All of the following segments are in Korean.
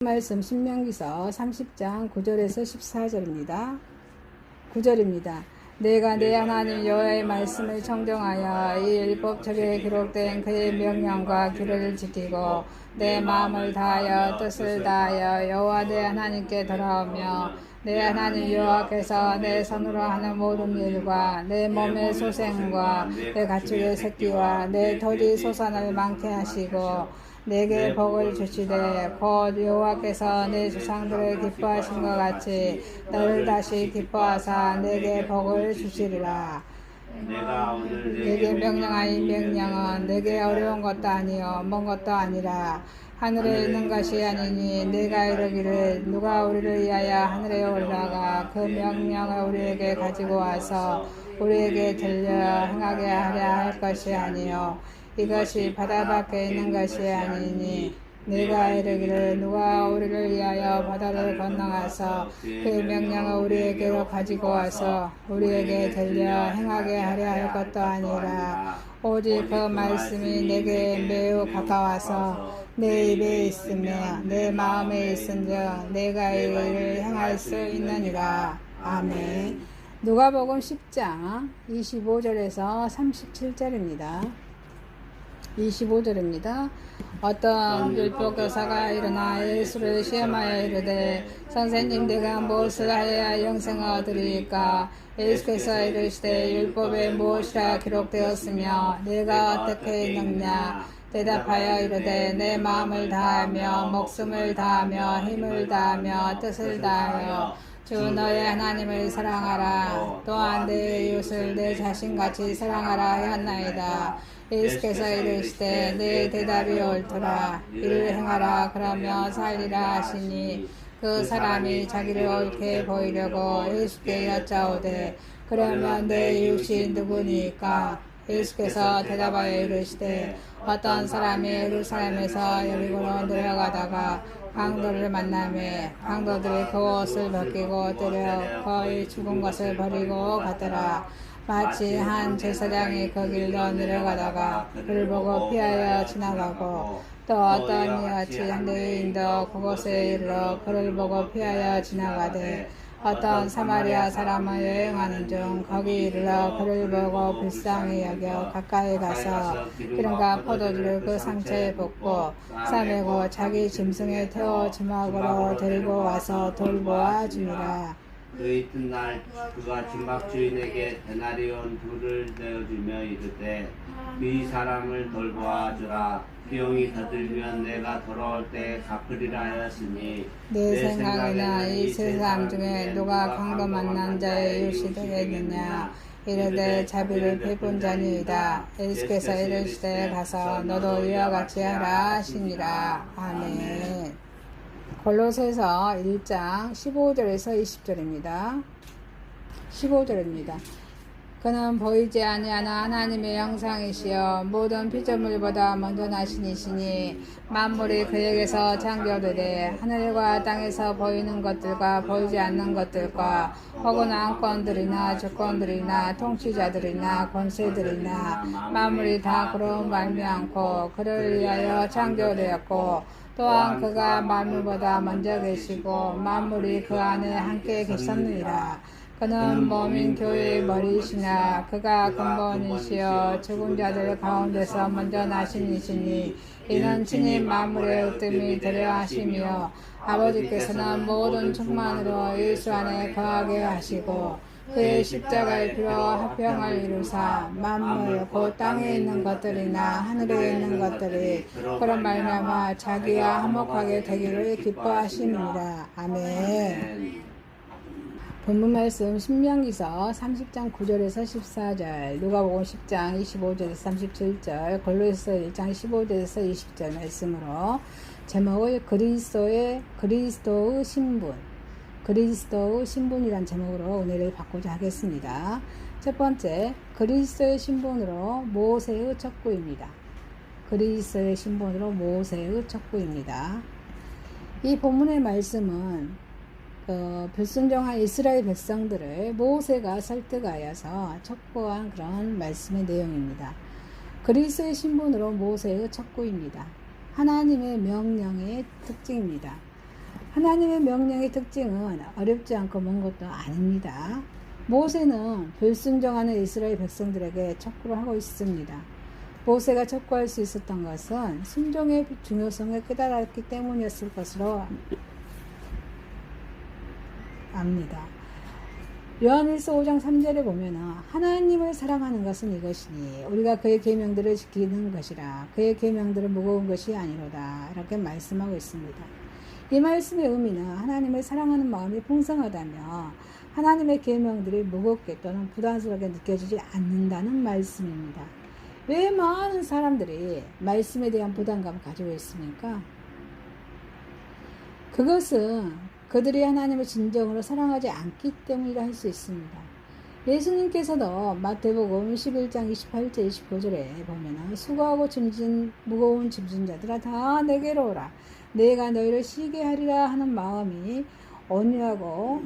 말씀 신명기서 30장 9절에서 14절입니다. 9절입니다. 내가 내 하나님 여호와의 말씀을 청정하여 이 율법책에 기록된 그의 명령과 규례를 지키고 내 마음을 다하여 뜻을 다하여 여호와 내 하나님께 돌아오며 내 하나님 여호와께서 내 손으로 하는 모든 일과 내 몸의 소생과 내 가축의 새끼와 내 토지 소산을 많게 하시고 내게 복을 주시되 곧 여호와께서 내 조상들을 기뻐하신 것 같이 너를 다시 기뻐하사 내게 복을 주시리라. 내게 명령한 이 명령은 내게 어려운 것도 아니요 먼 것도 아니라 하늘에 있는 것이 아니니 내가 이르기를 누가 우리를 위하여 하늘에 올라가 그 명령을 우리에게 가지고 와서 우리에게 들려 행하게 하려 할 것이 아니요 이것이 바다 밖에 있는 것이 아니니 내가 이르기를 누가 우리를 위하여 바다를 건너가서 그 명령을 우리에게로 가지고 와서 우리에게 들려 행하게 하려 할 것도 아니라 오직 그 말씀이 내게 매우 가까워서 내 입에 있으며 내 마음에 있은즉 내가 이를 행할 수 있느니라. 아멘. 누가복음 10장 25절에서 37절입니다. 25절입니다. 어떤 율법교사가 일어나 예수를 시험하여 이르되 선생님 내가 무엇을 하여야 영생을 얻으리까? 예수께서 이르시되 율법에 무엇이라 기록되었으며 내가 어떻게 읽느냐? 대답하여 이르되 내 마음을 다하며 목숨을 다하며 힘을 다하며 뜻을 다하여 주 너의 하나님을 사랑하라. 또한 내 이웃을 내 자신같이 사랑하라 하였나이다. 예수께서 이르시되 내 대답이 옳더라. 이를 행하라 그러며 살리라 하시니 그 사람이 자기를 옳게 보이려고 예수께 여짜오되 그러면 내 이웃이 누구니까? 예수께서 대답하여 이르시되 어떤 사람이 예루살렘에서 여리고로 내려가다가 강도를 만나매 강도들이 그 옷을 벗기고 때려 거의 죽은 것을 버리고 가더라. 마치 한 제사장이 그 길로 내려가다가 그를 보고 피하여 지나가고 또 어떤 이같이 유대인도 그곳에 이르러 그를 보고 피하여 지나가되 어떤 사마리아 사람을 여행하는 중 거기 이르러 그를 보고 불쌍히 여겨 가까이 가서 기름과 포도주를 그 상처에 붓고 싸매고 자기 짐승에 태워 주막으로 데리고 와서 돌보아 주니라. 그 이튿날 그가 주막 주인에게 데나리온 둘을 내어주며 이르되 이 사람을 돌보아 주라. 비용이 더 들면 내가 돌아올 때 갚으리라 하였으니 내 생각에는 이 세 사람 중에 누가 강도 만난 자의 이웃이 되겠느냐? 이르되 자비를 베푼 자니이다. 예수께서 이르시되 가서 너도 이와 같이 하라 하시니라. 아멘. 골로새서 1장 15절에서 20절입니다. 15절입니다. 그는 보이지 아니하는 하나님의 형상이시여 모든 피조물보다 먼저 나신 이시니 만물이 그에게서 창조되되 하늘과 땅에서 보이는 것들과 보이지 않는 것들과 혹은 왕권들이나 주권들이나 통치자들이나 권세들이나 만물이 다 그로 말미암고 그를 위하여 창조되었고 또한 그가 만물보다 먼저 계시고 만물이 그 안에 함께 계셨느니라. 그는 몸인 교회의 머리이시나 그가 근본이시여 죽은 자들 가운데서 먼저 나신 이시니 이는 친히 만물의 으뜸이 되려 하시며 아버지께서는 모든 충만으로 예수 안에 거하게 하시고 그의 십자가의 피로 화평을 이루사 만물 곧 땅에 있는 것들이나 하늘에 있는 것들이 그런 말미암아 자기와 화목하게 되기를 기뻐하시느니라. 아멘. 본문 말씀 신명기서 30장 9절에서 14절, 누가복음 10장 25절에서 37절, 골로새서 1장 15절에서 20절 말씀으로 제목을 그리스도의 신분, 그리스도의 신분이란 제목으로 은혜를 받고자 하겠습니다. 첫 번째, 그리스도의 신분으로 모세의 척구입니다. 그리스도의 신분으로 모세의 척구입니다. 이 본문의 말씀은 불순종한 이스라엘 백성들을 모세가 설득하여서 척구한 그런 말씀의 내용입니다. 그리스도의 신분으로 모세의 척구입니다. 하나님의 명령의 특징입니다. 하나님의 명령의 특징은 어렵지 않고 먼 것도 아닙니다. 모세는 불순종하는 이스라엘 백성들에게 촉구를 하고 있습니다. 모세가 촉구할 수 있었던 것은 순종의 중요성을 깨달았기 때문이었을 것으로 압니다. 요한일서 5장 3절에 보면 하나님을 사랑하는 것은 이것이니 우리가 그의 계명들을 지키는 것이라 그의 계명들은 무거운 것이 아니로다 이렇게 말씀하고 있습니다. 이 말씀의 의미는 하나님을 사랑하는 마음이 풍성하다며 하나님의 계명들이 무겁게 또는 부담스럽게 느껴지지 않는다는 말씀입니다. 왜 많은 사람들이 말씀에 대한 부담감을 가지고 있습니까? 그것은 그들이 하나님을 진정으로 사랑하지 않기 때문이라 할 수 있습니다. 예수님께서도 마태복음 11장 28절 29절에 보면 수고하고 무거운 짐진 자들아 다 내게로 오라 내가 너희를 쉬게 하리라 하는 마음이 온유하고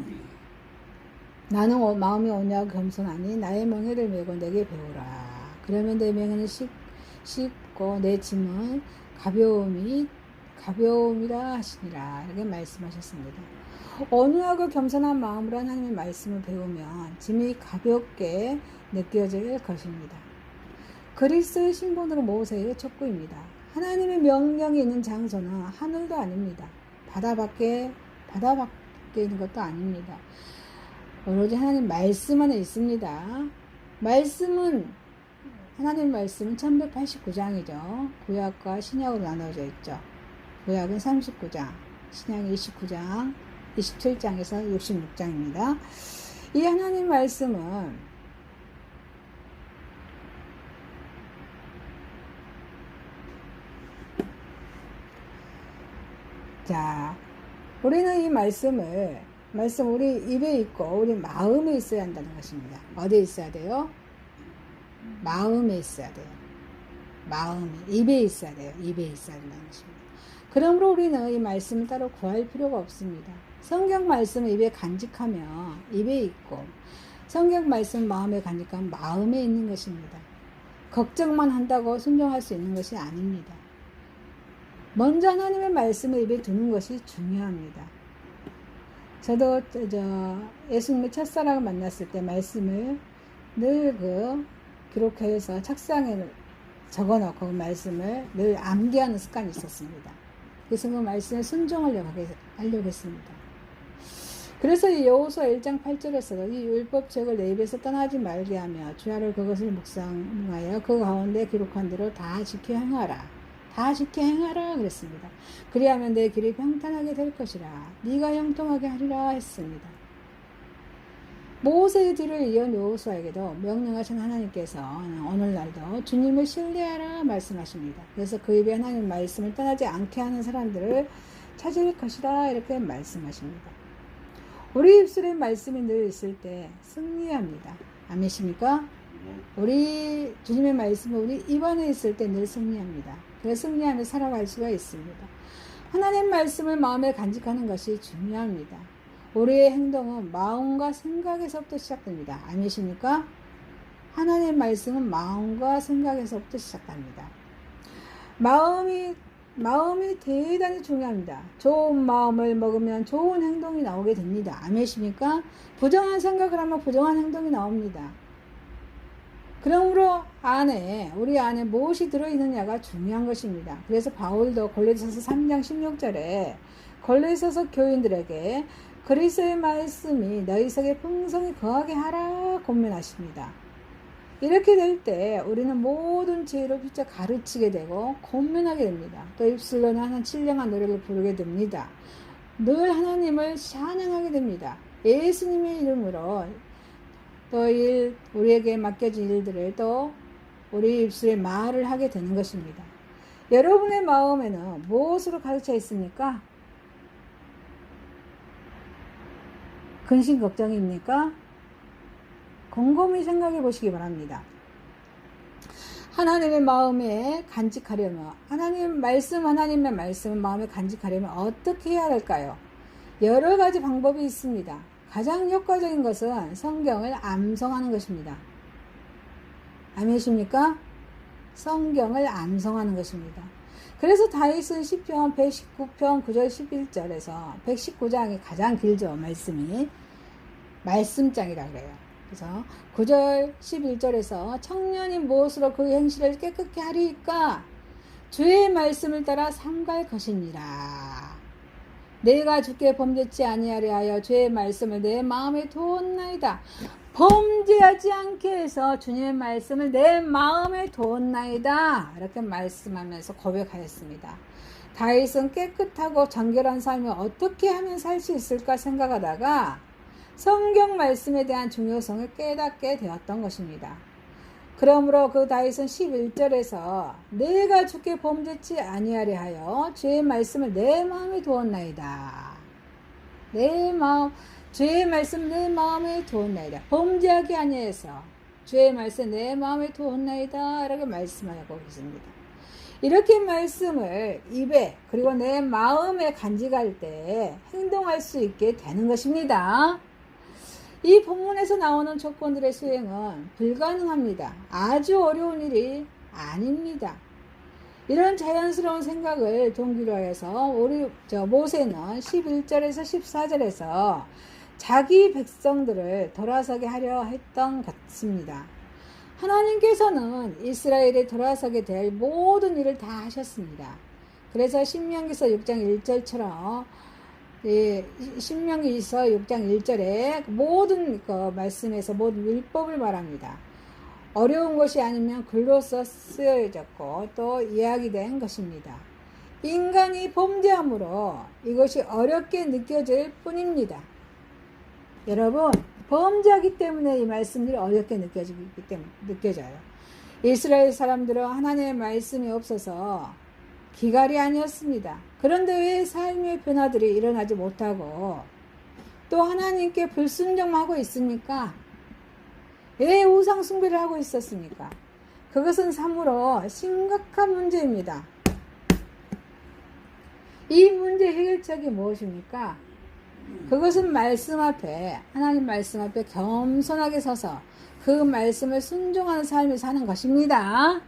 나는 마음이 온유하고 겸손하니 나의 멍에를 메고 내게 배우라 그러면 내 멍에는 쉽고 내 짐은 가벼움이라 하시니라 이렇게 말씀하셨습니다. 온유하고 겸손한 마음으로 하나님의 말씀을 배우면 짐이 가볍게 느껴질 것입니다. 그리스도의 신분으로 모세의 촉구입니다. 하나님의 명령이 있는 장소는 하늘도 아닙니다. 바다 밖에 있는 것도 아닙니다. 오로지 하나님 말씀 안에 있습니다. 하나님 말씀은 1189장이죠. 구약과 신약으로 나눠져 있죠. 구약은 39장, 신약이 29장, 27장에서 66장입니다. 이 하나님 말씀은 우리는 이 말씀 우리 입에 있고 우리 마음에 있어야 한다는 것입니다. 어디에 있어야 돼요? 마음에 있어야 돼요. 입에 있어야 돼요. 입에 있어야 된다는 것입니다. 그러므로 우리는 이 말씀을 따로 구할 필요가 없습니다. 성경 말씀을 입에 간직하면 입에 있고 성경 말씀 마음에 간직하면 마음에 있는 것입니다. 걱정만 한다고 순종할 수 있는 것이 아닙니다. 먼저 하나님의 말씀을 입에 두는 것이 중요합니다. 저도 예수님의 첫사랑을 만났을 때 말씀을 늘 기록해서 책상에 적어놓고 그 말씀을 늘 암기하는 습관이 있었습니다. 그래서 그 말씀에 순종하려고 했습니다. 그래서 이 여호수아 1장 8절에서도 이 율법책을 내 입에서 떠나지 말게 하며 주야를 그것을 묵상하여 그 가운데 기록한 대로 다 지켜 행하라. 다 지켜 행하라 그랬습니다. 그리하면 내 길이 평탄하게 될 것이라. 네가 형통하게 하리라 했습니다. 모세의 뒤를 이은 여호수아에게도 명령하신 하나님께서 오늘날도 주님을 신뢰하라 말씀하십니다. 그래서 그 입에 하나님 말씀을 떠나지 않게 하는 사람들을 찾을 것이다 이렇게 말씀하십니다. 우리 입술에 말씀이 늘 있을 때 승리합니다. 아멘이십니까? 우리 주님의 말씀이 우리 입 안에 있을 때 늘 승리합니다. 그래서 승리하며 살아갈 수가 있습니다. 하나님 말씀을 마음에 간직하는 것이 중요합니다. 우리의 행동은 마음과 생각에서부터 시작됩니다. 아니십니까? 하나님 말씀은 마음과 생각에서부터 시작합니다. 마음이 대단히 중요합니다. 좋은 마음을 먹으면 좋은 행동이 나오게 됩니다. 아멘이십니까? 부정한 생각을 하면 부정한 행동이 나옵니다. 그러므로 우리 안에 무엇이 들어있느냐가 중요한 것입니다. 그래서 바울도 골로새서 3장 16절에 골로새서 교인들에게 그리스도의 말씀이 너희 속에 풍성히 거하게 하라 권면하십니다. 이렇게 될 때 우리는 모든 지혜로 피차 가르치게 되고 권면하게 됩니다. 또 입술로는 하나님 신령한 노래를 부르게 됩니다. 늘 하나님을 찬양하게 됩니다. 예수님의 이름으로 또 우리에게 맡겨진 일들을 또 우리 입술에 말을 하게 되는 것입니다. 여러분의 마음에는 무엇으로 가득 차 있습니까? 근심 걱정입니까? 곰곰이 생각해 보시기 바랍니다. 하나님의 마음에 간직하려면 하나님의 말씀을 마음에 간직하려면 어떻게 해야 할까요? 여러 가지 방법이 있습니다. 가장 효과적인 것은 성경을 암송하는 것입니다. 아멘이십니까? 성경을 암송하는 것입니다. 그래서 다윗은 시편 119편 9절 11절에서 119장이 가장 길죠. 말씀장이라 그래요. 그래서 9절 11절에서 청년이 무엇으로 그 행실을 깨끗게 하리이까 주의 말씀을 따라 삼갈 것이니라. 내가 주께 범죄치 아니하려 하여 주의 말씀을 내 마음에 두었나이다. 범죄하지 않게 해서 주님의 말씀을 내 마음에 두었나이다. 이렇게 말씀하면서 고백하였습니다. 다윗은 깨끗하고 정결한 삶을 어떻게 하면 살 수 있을까 생각하다가 성경 말씀에 대한 중요성을 깨닫게 되었던 것입니다. 그러므로 그 다윗은 11절에서 내가 주께 범죄치 아니하려 하여 주의 말씀을 내 마음에 두었나이다. 주의 말씀 내 마음에 두었나이다. 범죄하기 아니해서 주의 말씀 내 마음에 두었나이다. 이렇게 말씀하고 계십니다. 이렇게 말씀을 입에 그리고 내 마음에 간직할 때 행동할 수 있게 되는 것입니다. 이 본문에서 나오는 조건들의 수행은 불가능합니다. 아주 어려운 일이 아닙니다. 이런 자연스러운 생각을 동기로 해서 모세는 11절에서 14절에서 자기 백성들을 돌아서게 하려 했던 것입니다. 하나님께서는 이스라엘이 돌아서게 될 모든 일을 다 하셨습니다. 그래서 신명기서 6장 1절처럼 신명기서 6장 1절에 모든 말씀에서 모든 율법을 말합니다. 어려운 것이 아니면 글로써 쓰여졌고 또 이야기된 것입니다. 인간이 범죄함으로 이것이 어렵게 느껴질 뿐입니다. 여러분, 범죄하기 때문에 이 말씀들이 어렵게 느껴져요. 이스라엘 사람들은 하나님의 말씀이 없어서 기갈이 아니었습니다. 그런데 왜 삶의 변화들이 일어나지 못하고 또 하나님께 불순종하고 있습니까? 왜 우상 숭배를 하고 있었습니까? 그것은 참으로 심각한 문제입니다. 이 문제 해결책이 무엇입니까? 그것은 하나님 말씀 앞에 겸손하게 서서 그 말씀을 순종하는 삶을 사는 것입니다.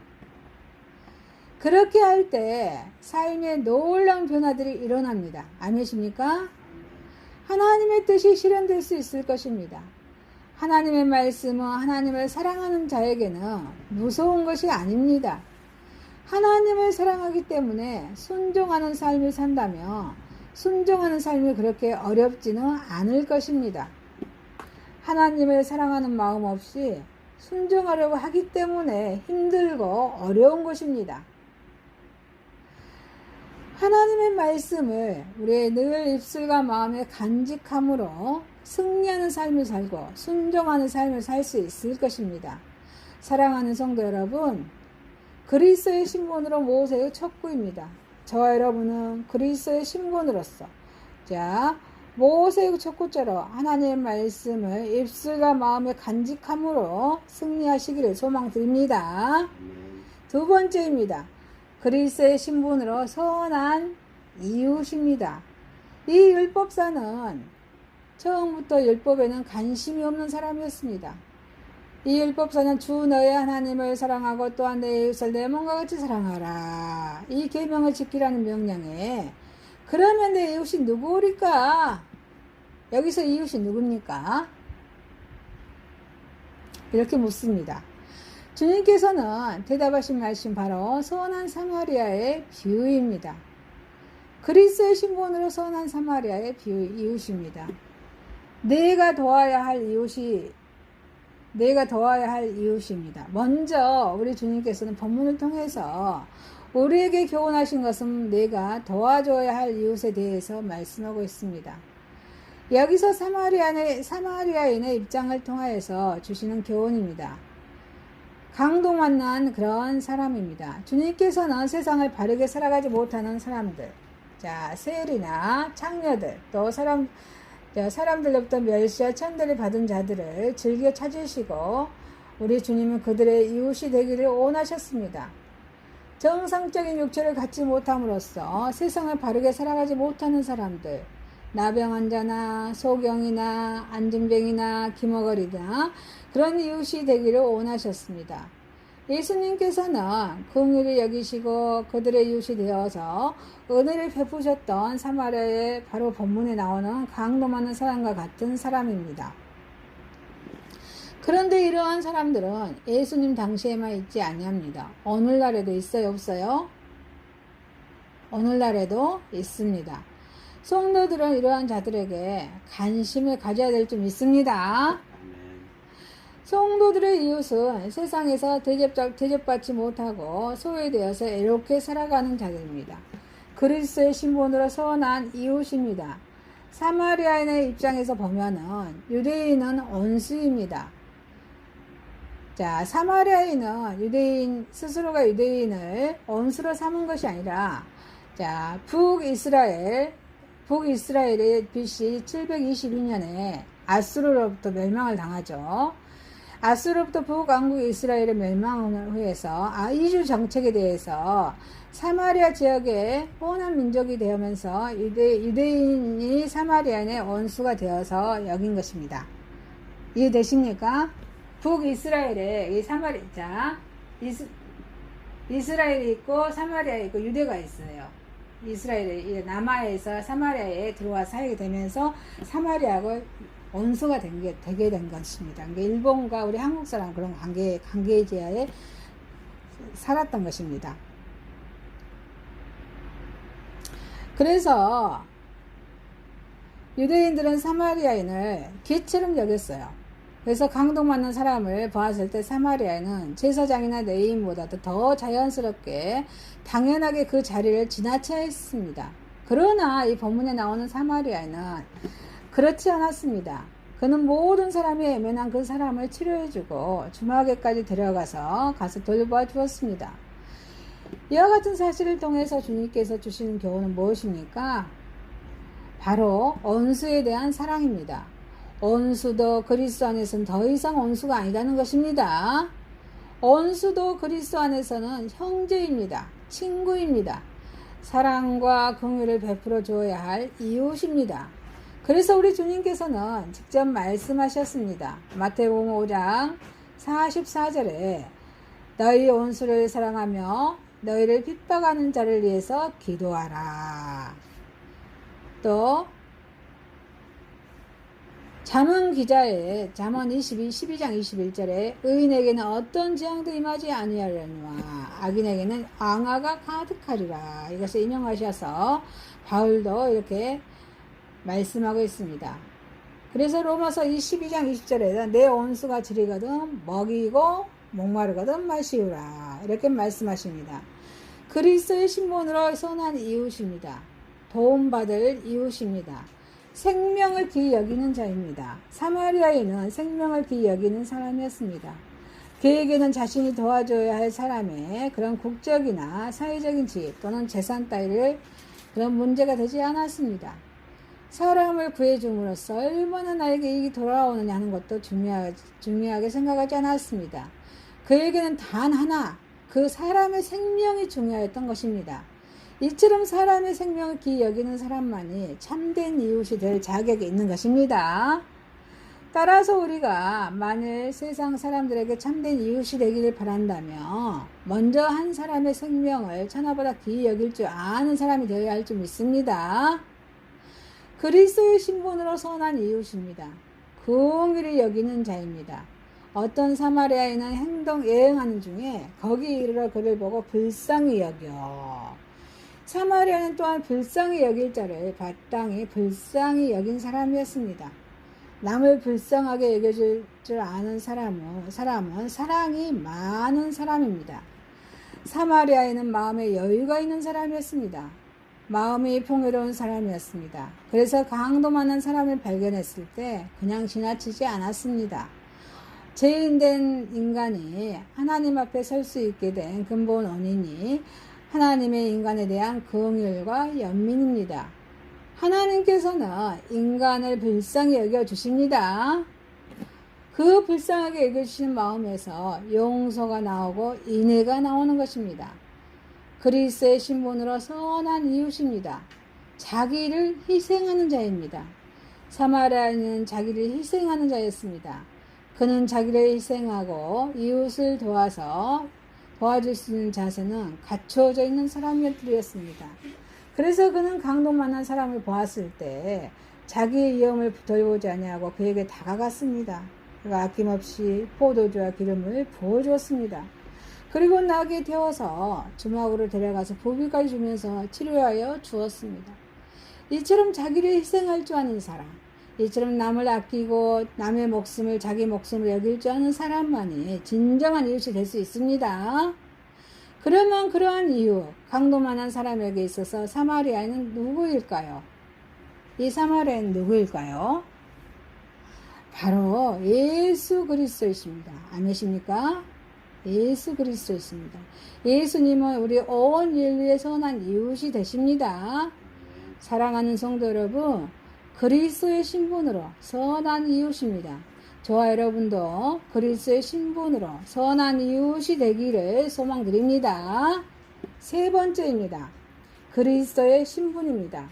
그렇게 할 때 삶의 놀라운 변화들이 일어납니다. 아니십니까? 하나님의 뜻이 실현될 수 있을 것입니다. 하나님의 말씀은 하나님을 사랑하는 자에게는 무서운 것이 아닙니다. 하나님을 사랑하기 때문에 순종하는 삶을 산다면 순종하는 삶이 그렇게 어렵지는 않을 것입니다. 하나님을 사랑하는 마음 없이 순종하려고 하기 때문에 힘들고 어려운 것입니다. 하나님의 말씀을 우리의 늘 입술과 마음에 간직함으로 승리하는 삶을 살고 순종하는 삶을 살 수 있을 것입니다. 사랑하는 성도 여러분, 그리스도의 신분으로 모세의 첩구입니다. 저와 여러분은 그리스도의 신분으로서 모세의 첩구자로 하나님의 말씀을 입술과 마음에 간직함으로 승리하시기를 소망드립니다. 두 번째입니다. 그리스도의 신분으로 선한 이웃입니다. 이 율법사는 처음부터 율법에는 관심이 없는 사람이었습니다. 이 율법사는 주 너의 하나님을 사랑하고 또한 내 이웃을 내 몸과 같이 사랑하라. 이 계명을 지키라는 명령에 그러면 내 이웃이 누구일까? 여기서 이웃이 누굽니까? 이렇게 묻습니다. 주님께서는 대답하신 말씀 바로 선한 사마리아의 비유입니다. 그리스도의 신분으로 선한 사마리아의 이웃입니다. 내가 도와야 할 이웃입니다. 먼저 우리 주님께서는 본문을 통해서 우리에게 교훈하신 것은 내가 도와줘야 할 이웃에 대해서 말씀하고 있습니다. 여기서 사마리아인의 입장을 통하여서 주시는 교훈입니다. 강도 만난 그런 사람입니다. 주님께서는 세상을 바르게 살아가지 못하는 사람들, 세리나 창녀들, 또 사람들로부터 멸시와 천대를 받은 자들을 즐겨 찾으시고 우리 주님은 그들의 이웃이 되기를 원하셨습니다. 정상적인 육체를 갖지 못함으로써 세상을 바르게 살아가지 못하는 사람들, 나병 환자나 소경이나 안진뱅이나 기머거리나 그런 이웃이 되기를 원하셨습니다. 예수님께서는 긍휼히 여기시고 그들의 이웃이 되어서 은혜를 베푸셨던 사마리아의 바로 본문에 나오는 강도 많은 사람과 같은 사람입니다. 그런데 이러한 사람들은 예수님 당시에만 있지 아니합니다. 오늘날에도 있어요, 없어요? 오늘날에도 있습니다. 성도들은 이러한 자들에게 관심을 가져야 될 점 있습니다. 성도들의 이웃은 세상에서 대접받지 못하고 소외되어서 애롭게 살아가는 자들입니다. 그리스도의 신분으로 선한 이웃입니다. 사마리아인의 입장에서 보면은 유대인은 원수입니다. 자, 사마리아인은 유대인 스스로가 유대인을 원수로 삼은 것이 아니라 자, 북이스라엘의 BC 722년에 아수르로부터 멸망을 당하죠. 아수르로부터 북왕국 이스라엘의 멸망을 위해서 이주 정책에 대해서 사마리아 지역의 혼한 민족이 되면서 유대인이 사마리아인의 원수가 되어서 여긴 것입니다. 이해되십니까? 북이스라엘에 이 이스라엘이 있고 사마리아에 있고 유대가 있어요. 이스라엘이 남아에서 사마리아에 들어와 살게 되면서 사마리아가 원수가 되게 된 것입니다. 그러니까 일본과 우리 한국 사람 그런 관계의 제하에 살았던 것입니다. 그래서 유대인들은 사마리아인을 개처럼 여겼어요. 그래서 강동받는 사람을 보았을 때 사마리아인은 제사장이나 레위인보다도 더 자연스럽게 당연하게 그 자리를 지나쳐야 했습니다. 그러나 이 본문에 나오는 사마리아인은 그렇지 않았습니다. 그는 모든 사람이 애매한 그 사람을 치료해주고 주막에까지 데려가서 가서 돌봐 주었습니다. 이와 같은 사실을 통해서 주님께서 주시는 교훈은 무엇입니까? 바로 원수에 대한 사랑입니다. 원수도 그리스도 안에서는 더 이상 원수가 아니라는 것입니다. 원수도 그리스도 안에서는 형제입니다. 친구입니다. 사랑과 긍휼을 베풀어 주어야 할 이웃입니다. 그래서 우리 주님께서는 직접 말씀하셨습니다. 마태복음 5장 44절에 너희 원수를 사랑하며 너희를 핍박하는 자를 위해서 기도하라. 또 잠언 기자의 잠언 12장 21절에 의인에게는 어떤 재앙도 임하지 아니하려니와 악인에게는 앙화가 가득하리라. 이것을 인용하셔서 바울도 이렇게 말씀하고 있습니다. 그래서 로마서 12장 20절에는 내 원수가 지리거든 먹이고 목마르거든 마시우라. 이렇게 말씀하십니다. 그리스도의 신분으로 선한 이웃입니다. 도움받을 이웃입니다. 생명을 귀히 여기는 자입니다. 사마리아인은 생명을 귀히 여기는 사람이었습니다. 그에게는 자신이 도와줘야 할 사람의 그런 국적이나 사회적인 지위 또는 재산 따위를 그런 문제가 되지 않았습니다. 사람을 구해줌으로써 얼마나 나에게 이익이 돌아오느냐 하는 것도 중요하게 생각하지 않았습니다. 그에게는 단 하나, 그 사람의 생명이 중요했던 것입니다. 이처럼 사람의 생명을 귀히 여기는 사람만이 참된 이웃이 될 자격이 있는 것입니다. 따라서 우리가 만일 세상 사람들에게 참된 이웃이 되기를 바란다면 먼저 한 사람의 생명을 천하보다 귀히 여길 줄 아는 사람이 되어야 할 줄 믿습니다. 그리스도의 신분으로 선한 이웃입니다. 긍휼히 여기는 자입니다. 어떤 사마리아인은 여행하는 중에 거기 이르러 그를 보고 불쌍히 여겨. 사마리아는 또한 불쌍히 여길 자를 마땅히 불쌍히 여긴 사람이었습니다. 남을 불쌍하게 여겨줄 줄 아는 사람은 사랑이 많은 사람입니다. 사마리아인은 마음에 여유가 있는 사람이었습니다. 마음이 풍요로운 사람이었습니다. 그래서 강도 많은 사람을 발견했을 때 그냥 지나치지 않았습니다. 죄인된 인간이 하나님 앞에 설 수 있게 된 근본 원인이 하나님의 인간에 대한 긍휼과 연민입니다. 하나님께서는 인간을 불쌍히 여겨주십니다. 그 불쌍하게 여겨주시는 마음에서 용서가 나오고 인애가 나오는 것입니다. 그리스도의 신분으로 선한 이웃입니다. 자기를 희생하는 자입니다. 사마리아인은 자기를 희생하는 자였습니다. 그는 자기를 희생하고 이웃을 도와서 도와줄 수 있는 자세는 갖추어져 있는 사람이었습니다. 그래서 그는 강도만한 사람을 보았을 때 자기의 위험을 돌보지 아니하고 그에게 다가갔습니다. 그가 아낌없이 포도주와 기름을 부어주었습니다. 그리고 나게 태워서 주막으로 데려가서 부비까지 주면서 치료하여 주었습니다. 이처럼 자기를 희생할 줄 아는 사람, 이처럼 남을 아끼고 남의 목숨을 자기 목숨으로 여길 줄 아는 사람만이 진정한 이웃이 될 수 있습니다. 그러면 그러한 이유, 강도만한 사람에게 있어서 사마리아인은 누구일까요? 이 사마리아인은 누구일까요? 바로 예수 그리스도이십니다. 아멘이십니까? 예수 그리스도이십니다. 예수님은 우리 온 인류의 선한 이웃이 되십니다. 사랑하는 성도 여러분, 그리스도의 신분으로 선한 이웃입니다. 저와 여러분도 그리스도의 신분으로 선한 이웃이 되기를 소망드립니다. 세 번째입니다. 그리스도의 신분입니다.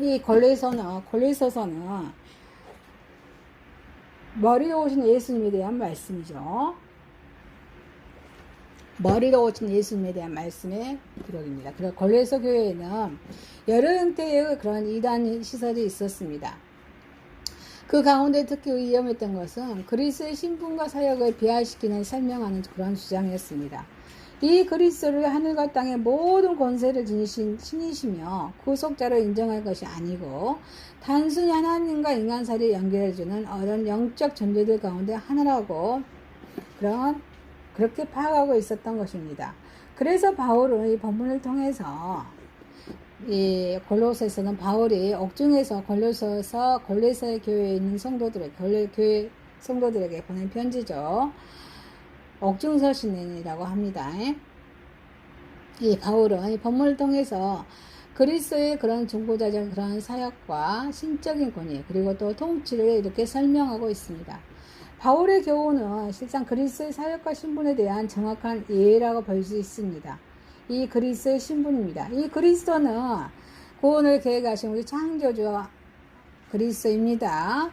이 골로새서는 머리로 오신 예수님에 대한 말씀이죠. 머리로 오신 예수님에 대한 말씀의 기록입니다. 그리고 골로새 교회에는 여러 형태의 그런 이단 시설이 있었습니다. 그 가운데 특히 위험했던 것은 그리스도의 신분과 사역을 비하시키는 설명하는 그런 주장이었습니다. 이 그리스도를 하늘과 땅의 모든 권세를 지니신 신이시며 구속자로 인정할 것이 아니고 단순히 하나님과 인간 사이를 연결해주는 어떤 영적 존재들 가운데 하나라고 그렇게 파악하고 있었던 것입니다. 그래서 바울은 이 본문을 통해서 이 골로새서는 바울이 옥중에서 골로새 교회에 있는 교회 성도들에게 보낸 편지죠. 옥중서신이라고 합니다. 이 바울은 이 본문을 통해서 그리스도의 그런 중보자적 그런 사역과 신적인 권위 그리고 또 통치를 이렇게 설명하고 있습니다. 바울의 교훈은 실상 그리스도의 사역과 신분에 대한 정확한 이해라고 볼 수 있습니다. 이 그리스도의 신분입니다. 이 그리스도는 구원을 계획하신 우리 창조주 그리스도입니다.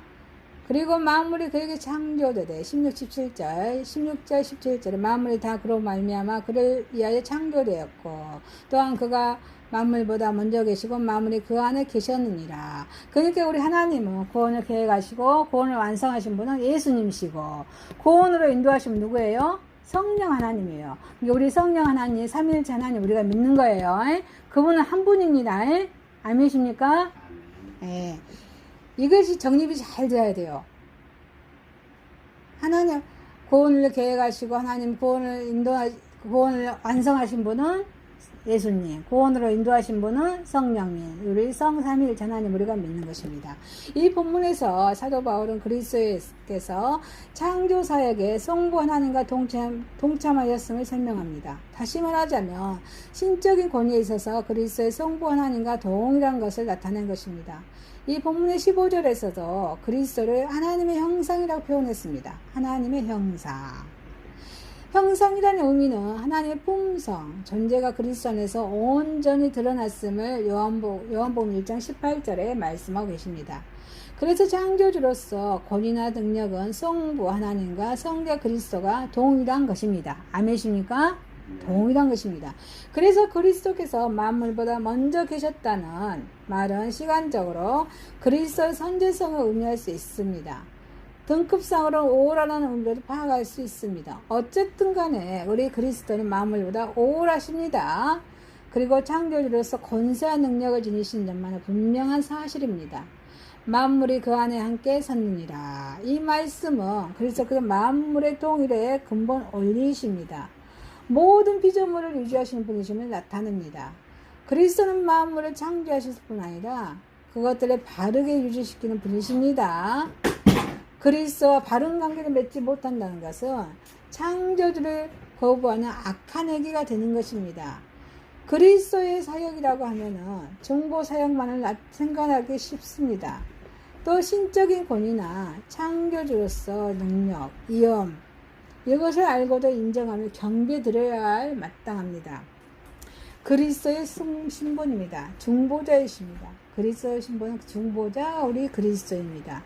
그리고 만물이 그에게 창조되되 16절 17절에 만물이 다 그로 말미암아 그를 위하여 창조되었고 또한 그가 만물보다 먼저 계시고 만물이 그 안에 계셨느니라. 그러니까 우리 하나님은 구원을 계획하시고 구원을 완성하신 분은 예수님이시고 구원으로 인도하신 분 누구예요? 성령 하나님이에요. 우리 성령 하나님, 삼위일체 하나님 우리가 믿는 거예요. 그분은 한 분입니다. 아멘이십니까? 예. 이것이 정립이 잘 돼야 돼요. 하나님 구원을 계획하시고 하나님 구원을 완성하신 분은 예수님, 구원으로 인도하신 분은 성령님, 우리 성삼위일체 하나님 우리가 믿는 것입니다. 이 본문에서 사도 바울은 그리스도께서 창조 사역에 성부 하나님과 동참하였음을 설명합니다. 다시 말하자면 신적인 권위에 있어서 그리스도의 성부 하나님과 동일한 것을 나타낸 것입니다. 이 본문의 15절에서도 그리스도를 하나님의 형상이라고 표현했습니다. 하나님의 형상. 형상이라는 의미는 하나님의 품성, 존재가 그리스도 안에서 온전히 드러났음을 요한복음 1장 18절에 말씀하고 계십니다. 그래서 창조주로서 권위나 능력은 성부 하나님과 성자 그리스도가 동일한 것입니다. 아멘이십니까? 동일한 것입니다. 그래서 그리스도께서 만물보다 먼저 계셨다는 말은 시간적으로 그리스도의 선제성을 의미할 수 있습니다. 등급상으로 오라는 의미로도 파악할 수 있습니다. 어쨌든 간에 우리 그리스도는 만물보다 오라십니다. 그리고 창조주로서 권세와 능력을 지니신 점만은 분명한 사실입니다. 만물이 그 안에 함께 섰느니라. 이 말씀은 그래서 그 만물의 동일의 근본 원리이십니다. 모든 피조물을 유지하시는 분이심을 나타냅니다. 그리스도는 만물을 창조하실 뿐 아니라 그것들을 바르게 유지시키는 분이십니다. 그리스도와 바른 관계를 맺지 못한다는 것은 창조주를 거부하는 악한 애기가 되는 것입니다. 그리스도의 사역이라고 하면은 중보 사역만을 생각하기 쉽습니다. 또 신적인 권위나 창조주로서 능력, 위엄 이것을 알고도 인정하며 경배드려야 할 마땅합니다. 그리스도의 신분입니다. 중보자이십니다. 그리스도의 신분은 중보자 우리 그리스도입니다.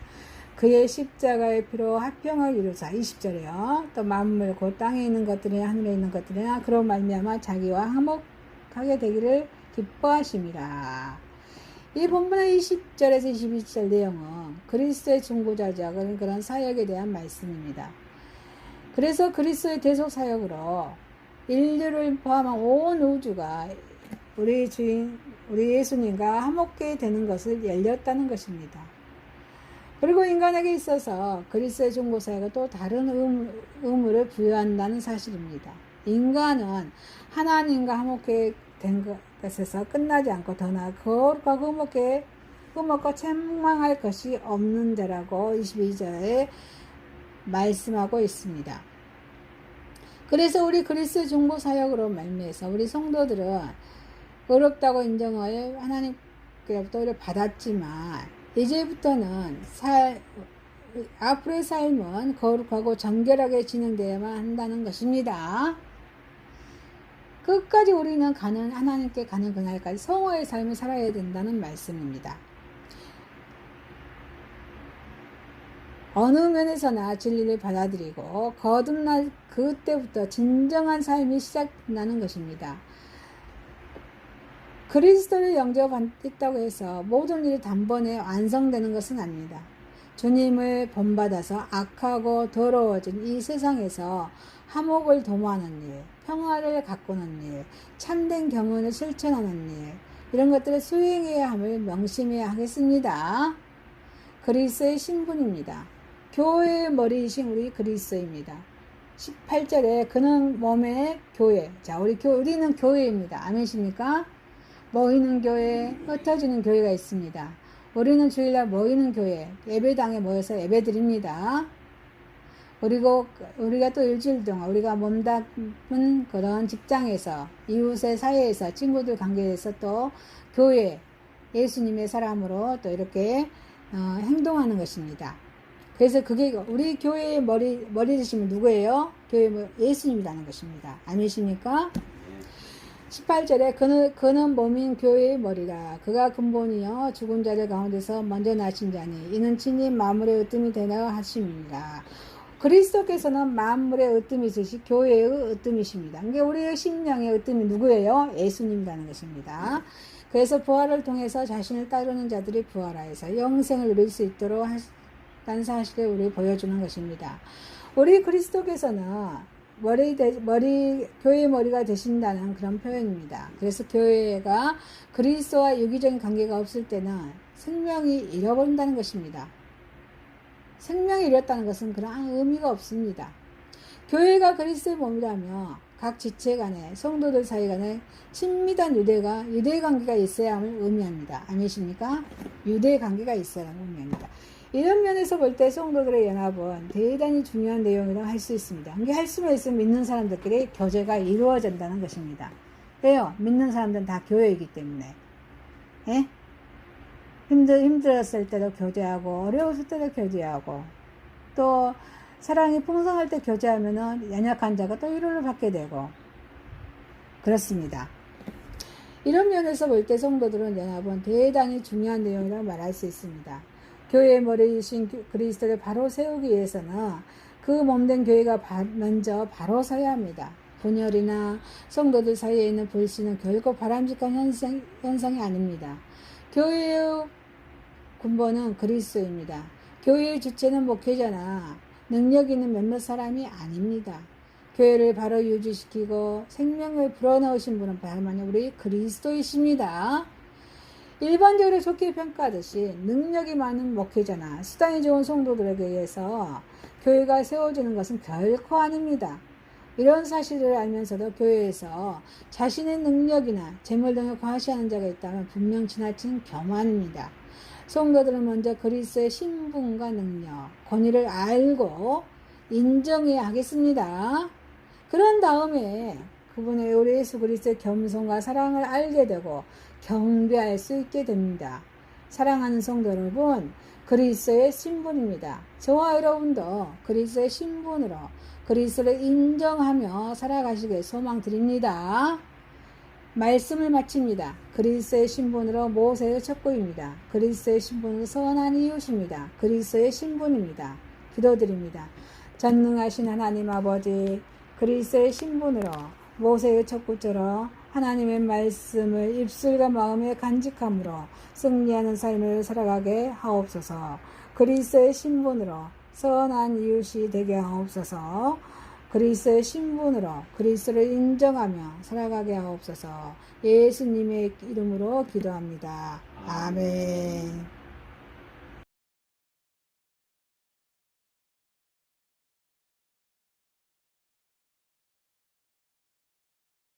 그의 십자가의 피로 화평을 이루사 20절에요. 또 만물 곧 땅에 있는 것들이나 하늘에 있는 것들이나 그로 말미암아 자기와 화목하게 되기를 기뻐하심이라. 이 본문의 20절에서 22절 내용은 그리스도의 중보자적 그런 사역에 대한 말씀입니다. 그래서 그리스도의 대속 사역으로 인류를 포함한 온 우주가 우리 주인 우리 예수님과 화목게 되는 것을 열렸다는 것입니다. 그리고 인간에게 있어서 그리스도의 중보사역은 또 다른 의무를 부여한다는 사실입니다. 인간은 하나님과 화목게 된 것에서 끝나지 않고 더 나아 거룩과 흠없고 책망할 것이 없는 자라고 22절에 말씀하고 있습니다. 그래서 우리 그리스도 중보 사역으로 말미암아서 우리 성도들은 어렵다고 인정을 하나님께로부터 우리를 받았지만 이제부터는 앞으로의 삶은 거룩하고 정결하게 진행되어야만 한다는 것입니다. 끝까지 우리는 하나님께 가는 그날까지 성화의 삶을 살아야 된다는 말씀입니다. 어느 면에서나 진리를 받아들이고 거듭날 그때부터 진정한 삶이 시작된다는 것입니다. 그리스도를 영접했다고 해서 모든 일이 단번에 완성되는 것은 아닙니다. 주님을 본받아서 악하고 더러워진 이 세상에서 화목을 도모하는 일, 평화를 가꾸는 일, 참된 경륜을 실천하는 일, 이런 것들을 수행해야 함을 명심해야 하겠습니다. 그리스도의 신분입니다. 교회의 머리이신 우리 그리스도입니다. 18절에 그는 몸의 교회. 자, 우리는 교회입니다. 아멘이십니까? 모이는 교회, 흩어지는 교회가 있습니다. 우리는 주일날 모이는 교회, 예배당에 모여서 예배드립니다. 그리고 우리가 또 일주일 동안 우리가 몸담은 그런 직장에서, 이웃의 사이에서, 친구들 관계에서 또 교회, 예수님의 사람으로 또 이렇게 행동하는 것입니다. 그래서 그게 우리 교회의 머리 되시면 누구예요? 교회 예수님이라는 것입니다. 아니십니까? 18절에 그는 몸인 교회의 머리라. 그가 근본이요 죽은 자들 가운데서 먼저 나신 자니 이는 친히 만물의 으뜸이 되려 하심이니라. 그리스도께서는 만물의 으뜸이 있으시 교회의 으뜸이십니다. 그러니까 우리의 심령의 으뜸이 누구예요? 예수님이라는 것입니다. 그래서 부활을 통해서 자신을 따르는 자들이 부활하여서 영생을 누릴 수 있도록 하는 사실을 우리 보여주는 것입니다. 우리 그리스도께서는 교회의 머리가 되신다는 그런 표현입니다. 그래서 교회가 그리스도와 유기적인 관계가 없을 때는 생명이 잃어버린다는 것입니다. 생명이 잃었다는 것은 그런 의미가 없습니다. 교회가 그리스도의 몸이라며 각 지체 간에 성도들 사이 간에 친밀한 유대 관계가 있어야 함을 의미합니다. 아니십니까? 유대 관계가 있어야 함을 의미합니다. 이런 면에서 볼 때 성도들의 연합은 대단히 중요한 내용이라고 할 수 있습니다. 이게 할 수만 있으면 믿는 사람들끼리 교제가 이루어진다는 것입니다. 왜요? 믿는 사람들은 다 교회이기 때문에. 예? 힘들었을 때도 교제하고, 어려웠을 때도 교제하고, 또 사랑이 풍성할 때 교제하면은 연약한 자가 또 위로를 받게 되고, 그렇습니다. 이런 면에서 볼 때 성도들은 연합은 대단히 중요한 내용이라고 말할 수 있습니다. 교회의 머리이신 그리스도를 바로 세우기 위해서는 그 몸된 교회가 먼저 바로 서야 합니다. 분열이나 성도들 사이에 있는 불신은 결코 바람직한 현상이 아닙니다. 교회의 근본은 그리스도입니다. 교회의 주체는 목회자나 능력 있는 몇몇 사람이 아닙니다. 교회를 바로 유지시키고 생명을 불어넣으신 분은 바로 우리 그리스도이십니다. 일반적으로 좋게 평가하듯이 능력이 많은 목회자나 수단이 좋은 성도들에게 의해서 교회가 세워지는 것은 결코 아닙니다. 이런 사실을 알면서도 교회에서 자신의 능력이나 재물 등을 과시하는 자가 있다면 분명 지나친 교만입니다. 성도들은 먼저 그리스도의 신분과 능력, 권위를 알고 인정해야 하겠습니다. 그런 다음에 그분의 우리 예수 그리스도의 겸손과 사랑을 알게 되고 경배할 수 있게 됩니다. 사랑하는 성도 여러분, 그리스도의 신분입니다. 저와 여러분도 그리스도의 신분으로 그리스도를 인정하며 살아가시길 소망드립니다. 말씀을 마칩니다. 그리스도의 신분으로 모세의 첩구입니다. 그리스도의 신분으로 선한 이웃입니다. 그리스도의 신분입니다. 기도드립니다. 전능하신 하나님 아버지, 그리스도의 신분으로 모세의 첩구처럼 하나님의 말씀을 입술과 마음에 간직함으로 승리하는 삶을 살아가게 하옵소서. 그리스도의 신분으로 선한 이웃이 되게 하옵소서. 그리스도의 신분으로 그리스도를 인정하며 살아가게 하옵소서. 예수님의 이름으로 기도합니다. 아멘.